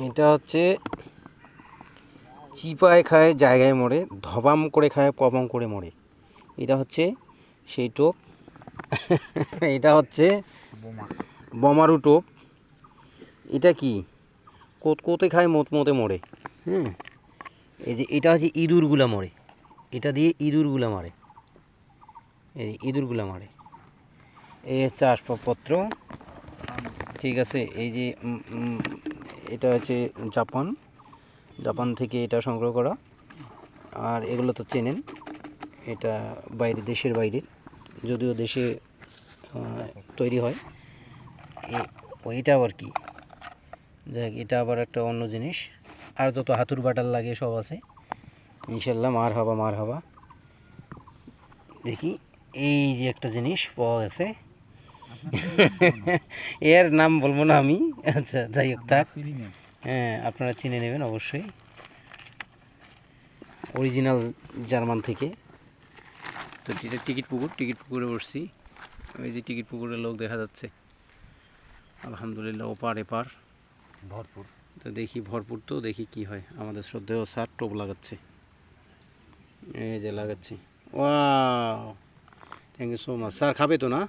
এটা হচ্ছে চিপায় খায় জায়গায় মরে, ধবাম করে খায় কবাম করে মরে। এটা হচ্ছে সেই টোপ। এটা হচ্ছে বোমারু টোপ। এটা কি কোতে খায় মতে মরে। হ্যাঁ, এই যে এটা হচ্ছে ইঁদুরগুলা মরে, এটা দিয়ে ইঁদুরগুলা মারে, এই ইঁদুরগুলা মারে। এই হচ্ছে আসবাবপত্র, ঠিক আছে। এই যে এটা হচ্ছে জাপান থেকে এটা সংগ্রহ করা। আর এগুলো তো চেনেন, এটা দেশের বাইরের, যদিও দেশে তৈরি হয়। ওইটা আবার কি, দেখ এটা আবার একটা অন্য জিনিস। আর যত হাতুর বাটার লাগে সব আছে ইনশাল্লাহ। মার হাবা। দেখি এই যে একটা জিনিস পাওয়া গেছে, এর নাম বলবো না আমি। আচ্ছা, যাই হোক থাক। হ্যাঁ, আপনারা চিনে নেবেন অবশ্যই, অরিজিনাল জার্মান থেকে। তো এটা টিকিট পুকুরে বসছি। ওই যে টিকিট পুকুরের লোক দেখা যাচ্ছে, আলহামদুলিল্লাহ ওপার এপার ভরপুর। তো দেখি ভরপুর, তো দেখি কি হয়। আমাদের শ্রদ্ধেয় স্যার টোপ লাগাচ্ছে, এই যে লাগাচ্ছি। Wow, thank you so much. Sir খাবে তো না?